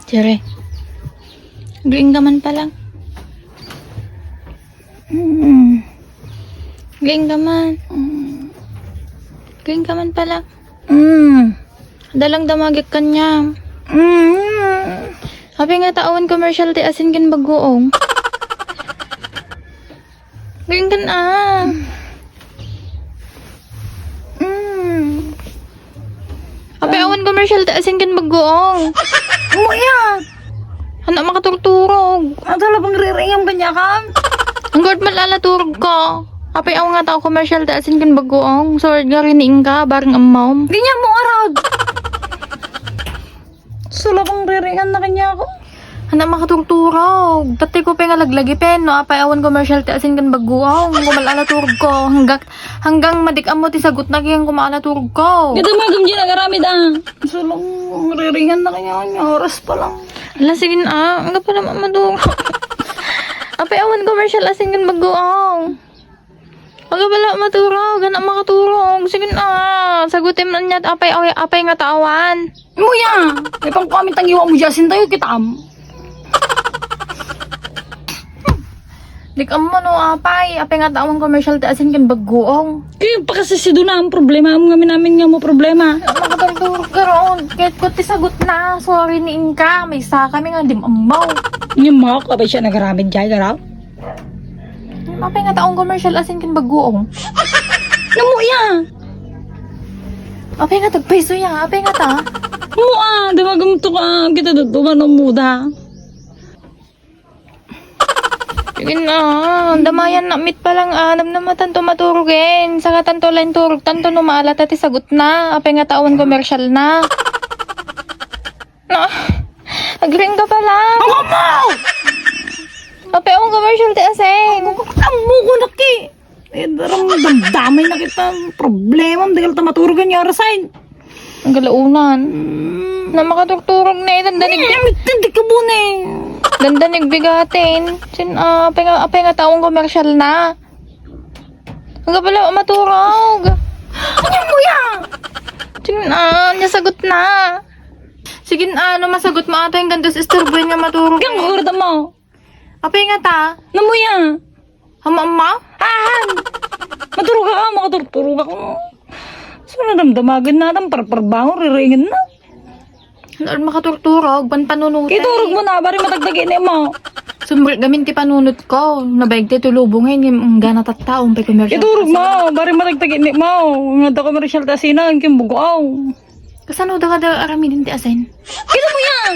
Sire. Galing gaman pa lang. Galing gaman. Galing gaman pa lang. Dalang damagik kanya. Habi nga taon commercial ti asin kin bagoong. Galing kan Habi awan commercial ti asin kin bagoong. Umuya! Anak makaturturog. Ang talabang riringam kanya ka? Ang guard malalaturog ko. Habi awan nga tao commercial ti asin kin bagoong. Sword nga riniing ka, barang amaw. Ganyan mo arad! Sulabang riringan na kanya ako. Anak makaturturog. Pati ko pa nga laglagi pen, no? Apay awan commercial ti asin kin bagoong. Kumalalaturog ko. Hanggang madikam mo ti sagot na kayang kumalaturog ko. Ito magam dyan nagaramid Sulabang riringan na kanya oras pa lang. Ala, sige na. Ang pa naman madung. Apay awan commercial asin kin bagoong. Ang pala maturog. Anak makaturog. Sige na. Sagutin mo niya. Apay nga tawan. Umuya! May pang comment ang iwa mo dyan tayo kitam. Dikam mo no, apay. Apay nga tawan commercial ti asin kin bagoong. Kaya pa kasi si doon na ang problema. Ang namin nga mo problema. Makaturturog ka roon. Kahit ko ti sagot na. Sorry ni Inka. May sa kami nga dim amaw. Yung mga kapay siya nagaramid dyan, garaw? Apay nga taong commercial asin kin bagoong. Namuya! Apay nga tagpaiso ya. Apay nga ta. Mua! Damagam to ka. Kita dutuman ng muda. Sige na. Damayan na. Meet pa lang. Anam na matanto maturugin. Saka tanto lain turog. Tanto numaalat at sagot na. Apay nga taon commercial na. Na. Agring ka pala. Ako mo! Apay ang commercial ti asin. Tamo ko na ki. Eh, darang damdamay na kita. Problema. Dahil tamaturugan niya rasain. Ang galaunan. Na makaturturog na eh. Dandanig. Hindi ka muna eh. Dandanig bigatin. Apay nga taong commercial na. Ang pala maturog. Ano mo yan? Sige na. Nasagot na. Sige na. Ano masagot mo ato yung gandos isturbuin nga maturog. Kaya kukurta mo. Apay nga ta. Ano mo yan? Hama-ama? Maturog ka. Makaturturog ako. Saan na damdamagan natin? Parparbangon. Riringin na. Lalo makaturturog. Ban panunot. Kiturog mo na. Bari matagdagin mo. Sumbrit gamin ti panunot ko. Nabayag ti tulubungin. Yung gana tattaong pay commercial. Kiturog mo. Bari matagdagin mo. Nga da commercial tasinan. Kimbugaw. Kasano da ka da arami din ti asin? Kino mo yan?